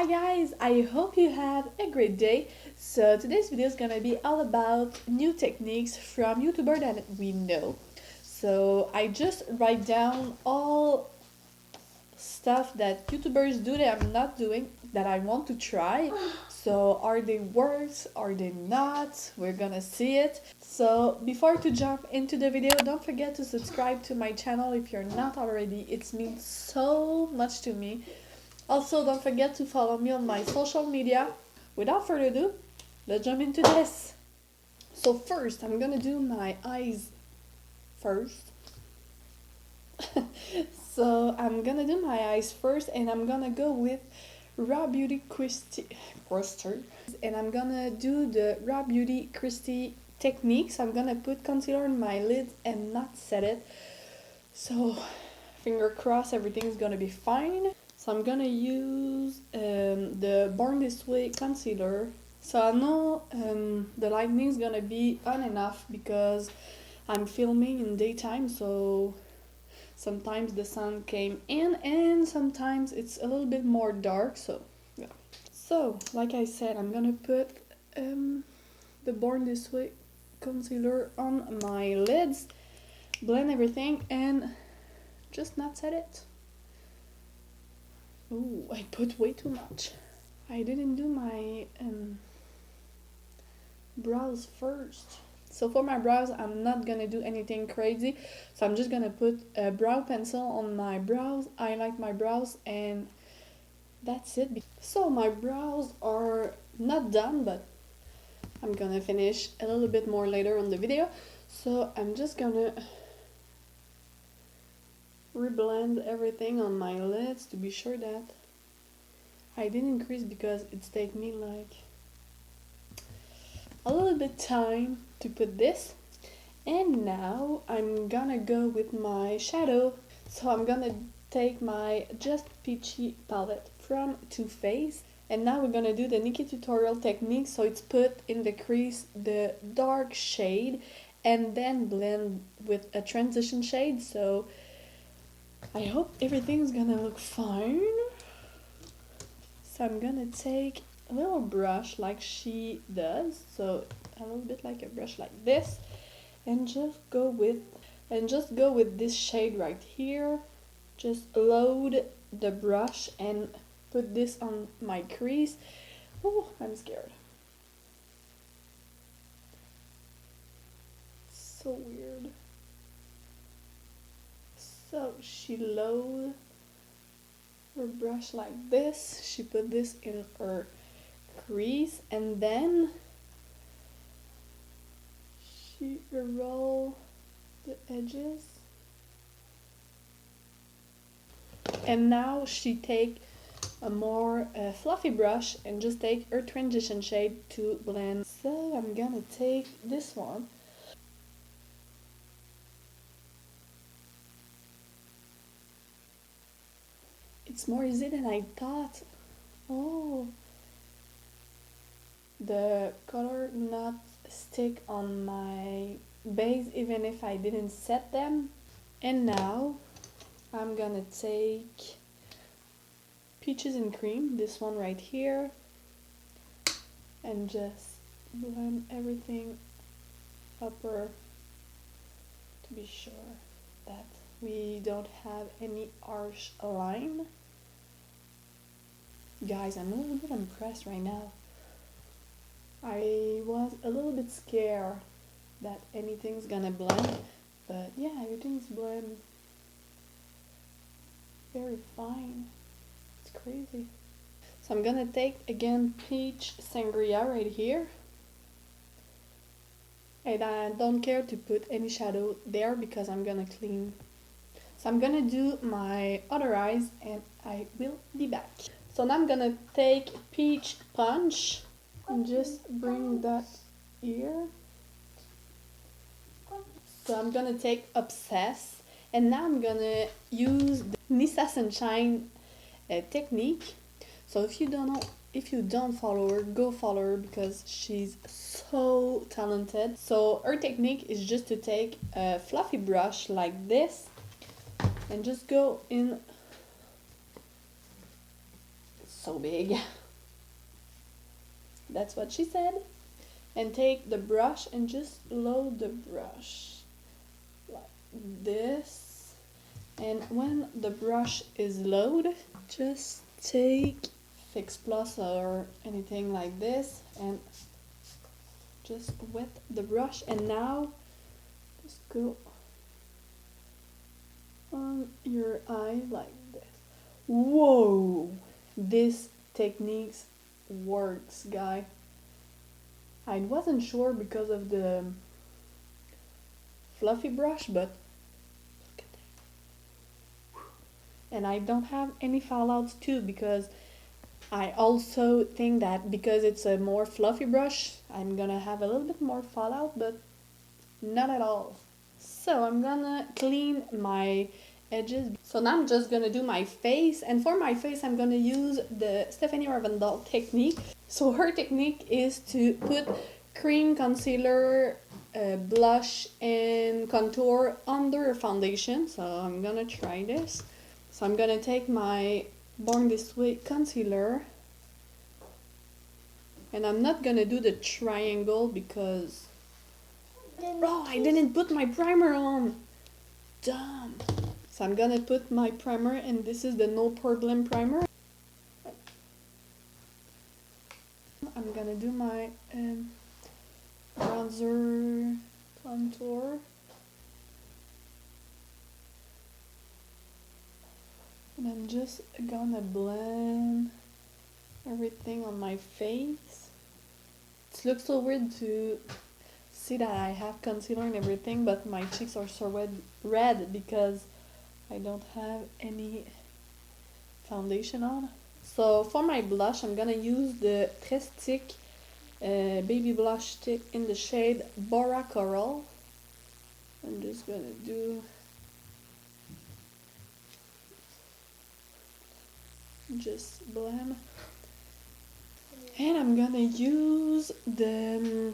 Hi guys, I hope you had a great day. So today's video is gonna be all about new techniques from YouTubers that we know. So I just write down all stuff that YouTubers do that I'm not doing that I want to try. So are they works? Are they not? We're gonna see it. So before to jump into the video, don't forget to subscribe to my channel if you're not already. It means so much to me. Also, don't forget to follow me on my social media. Without further ado, let's jump into this. So first, I'm gonna do my eyes first. So I'm gonna do my eyes first, and I'm gonna go with Raw Beauty Christie, and I'm gonna do the Raw Beauty Christie techniques. I'm gonna put concealer on my lids and not set it. So finger crossed, everything's gonna be fine. So I'm gonna use the Born This Way concealer. So I know the lighting is gonna be on and off because I'm filming in daytime, so sometimes the sun came in and sometimes it's a little bit more dark, so yeah. So like I said, I'm gonna put the Born This Way concealer on my lids, blend everything and just not set it. Ooh, I put way too much. I didn't do my brows first. So for my brows, I'm not gonna do anything crazy. So I'm just gonna put a brow pencil on my brows, highlight my brows, and that's it. So my brows are not done, but I'm gonna finish a little bit more later on the video. So I'm just gonna reblend everything on my lids to be sure that I didn't increase because it's taken me like a little bit time to put this. And now I'm gonna go with my shadow. So I'm gonna take my Just Peachy palette from Too Faced, and now we're gonna do the Nikki tutorial technique. So it's put in the crease the dark shade and then blend with a transition shade. So I hope everything's gonna look fine. So I'm gonna take a little brush like she does, so a little bit like a brush like this, and just go with this shade right here. Just load the brush and put this on my crease. Oh, I'm scared. So weird. So she loads her brush like this, she put this in her crease, and then she roll the edges. And now she take a more fluffy brush and just take her transition shade to blend. So I'm gonna take this one. It's more easy than I thought. Oh, the color not stick on my base even if I didn't set them. And now I'm gonna take Peaches and Cream, this one right here, and just blend everything upper to be sure that we don't have any harsh line. Guys, I'm a little bit impressed right now. I was a little bit scared that anything's gonna blend, but yeah, everything's blend very fine. It's crazy. So I'm gonna take again Peach Sangria right here. And I don't care to put any shadow there because I'm gonna clean. So I'm gonna do my other eyes and I will be back. So now I'm gonna take Peach Punch and just bring that here. So I'm gonna take Obsess, and now I'm gonna use the Nisa Sunshine technique. So if you don't follow her, go follow her because she's so talented. So her technique is just to take a fluffy brush like this and just go in so big. That's what she said. And take the brush and just load the brush like this. And when the brush is loaded, just take Fix Plus or anything like this and just wet the brush. And now just go on your eye like this. Whoa! This technique works, guys. I wasn't sure because of the fluffy brush, but look at that. And I don't have any fallouts too, because I also think that because it's a more fluffy brush, I'm gonna have a little bit more fallout, but not at all. So I'm gonna clean my edges. So now I'm just gonna do my face, and for my face I'm gonna use the Stephanie Ravendal technique. So her technique is to put cream, concealer, blush and contour under a foundation. So I'm gonna try this. So I'm gonna take my Born This Way concealer, and I'm not gonna do the triangle because I didn't put my primer on. Dumb. So I'm gonna put my primer, and this is the No Poreblem primer. I'm gonna do my bronzer contour. And I'm just gonna blend everything on my face. It looks so weird to see that I have concealer and everything, but my cheeks are so red because I don't have any foundation on. So for my blush, I'm gonna use the Tres'tique baby blush stick in the shade Bora Coral. I'm just gonna do just blend. And I'm gonna use the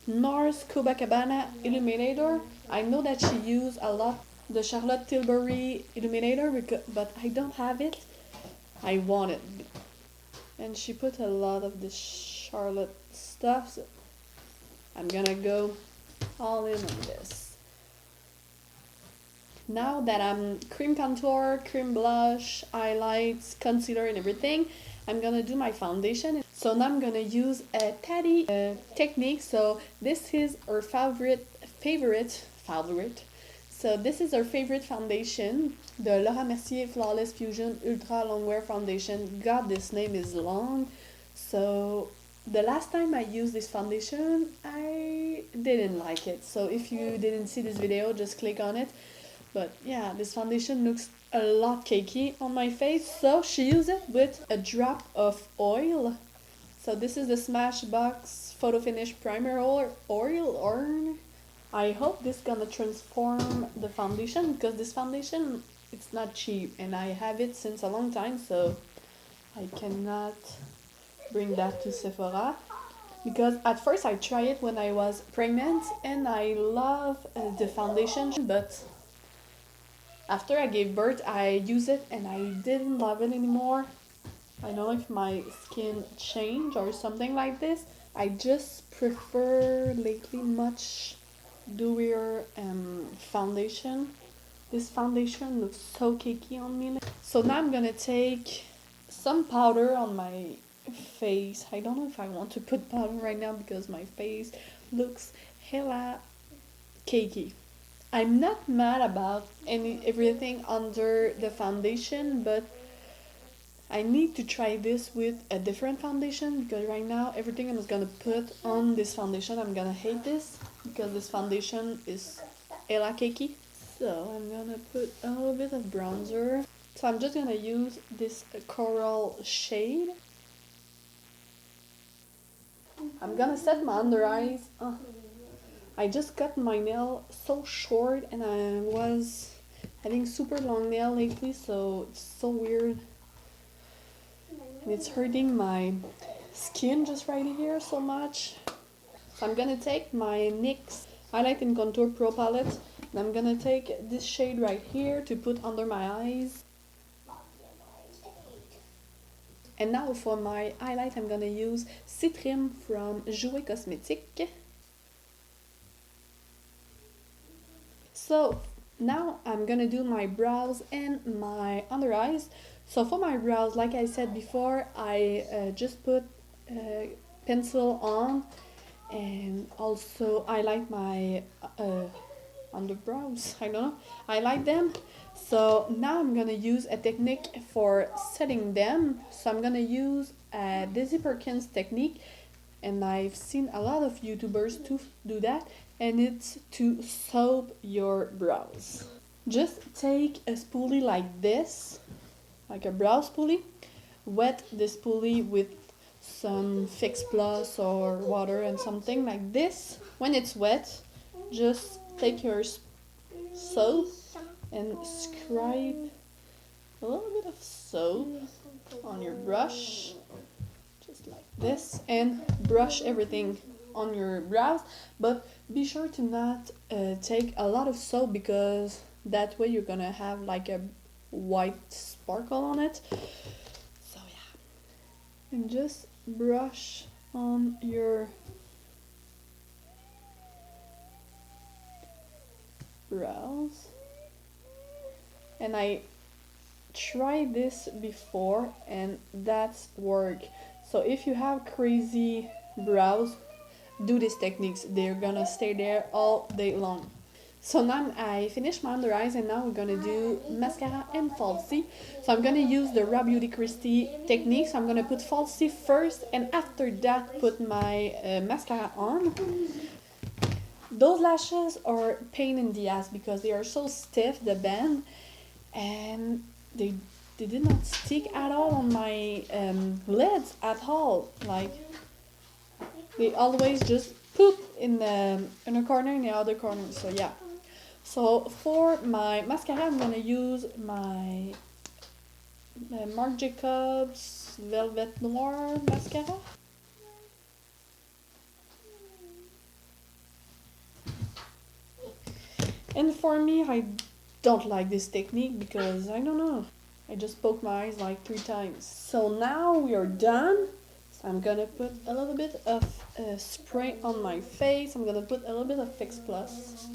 NARS Copacabana Illuminator. I know that she used a lot the Charlotte Tilbury Illuminator, but I don't have it. I want it. And she put a lot of the Charlotte stuff, so I'm gonna go all in on this. Now that I'm cream contour, cream blush, highlights, concealer and everything, I'm gonna do my foundation. So now I'm gonna use a Tati technique. So this is her favorite. So this is her favorite foundation, the Laura Mercier Flawless Fusion Ultra Longwear Foundation. God, this name is long. So the last time I used this foundation, I didn't like it. So if you didn't see this video, just click on it. But yeah, this foundation looks a lot cakey on my face. So she used it with a drop of oil. So this is the SmashBox Photo Finish Primer Oil. I hope this is gonna transform the foundation, because this foundation, it's not cheap and I have it since a long time, so I cannot bring that to Sephora. Because at first I tried it when I was pregnant and I love the foundation, but after I gave birth I used it and I didn't love it anymore. I don't know if my skin changed or something like this. I just prefer lately much dewier foundation. This foundation looks so cakey on me. So now I'm gonna take some powder on my face. I don't know if I want to put powder right now because my face looks hella cakey. I'm not mad about everything under the foundation, but I need to try this with a different foundation, because right now everything I'm gonna put on this foundation, I'm gonna hate this because this foundation is hella cakey. So I'm gonna put a little bit of bronzer. So I'm just gonna use this coral shade. I'm gonna set my under eyes. I just cut my nail so short and I was having super long nail lately, so it's so weird. And it's hurting my skin just right here so much. So I'm gonna take my NYX Highlight and Contour Pro Palette, and I'm gonna take this shade right here to put under my eyes. And now for my highlight, I'm gonna use Citrine from Jouer Cosmétique. So now I'm gonna do my brows and my under eyes. So for my brows, like I said before, I just put pencil on and also highlight my underbrows. I don't know. I like them. So now I'm gonna use a technique for setting them. So I'm gonna use a Daisy Perkins technique, and I've seen a lot of YouTubers to do that, and it's to soap your brows. Just take a spoolie like this, like a brow spoolie, wet the spoolie with some Fix Plus or water and something like this. When it's wet, just take your soap and scrape a little bit of soap on your brush, just like this, and brush everything on your brows. But be sure to not take a lot of soap, because that way you're gonna have like a white sparkle on it. So yeah, and just brush on your brows. And I tried this before and that's work. So if you have crazy brows, do these techniques. They're gonna stay there all day long. So now I finished my under eyes, and now we're gonna do mascara and falsie. So I'm gonna use the Raw Beauty Christie technique. So I'm gonna put falsie first, and after that put my mascara on. Those lashes are pain in the ass because they are so stiff, the band, and they did not stick at all on my lids at all. Like, they always just poop in a corner, in the other corner. So yeah. So for my mascara, I'm gonna use my Marc Jacobs Velvet Noir mascara. And for me, I don't like this technique because I don't know. I just poke my eyes like 3 times. So now we are done. So I'm gonna put a little bit of spray on my face. I'm gonna put a little bit of Fix Plus.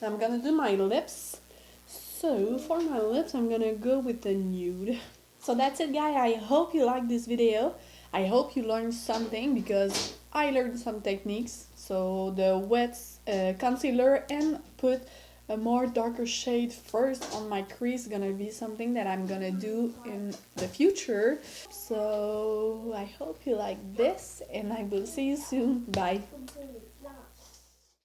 I'm gonna do my lips. So for my lips, I'm gonna go with the Nude. So that's it, guys. I hope you liked this video. I hope you learned something, because I learned some techniques. So the wet concealer and put a more darker shade first on my crease is gonna be something that I'm gonna do in the future. So I hope you like this, and I will see you soon. Bye.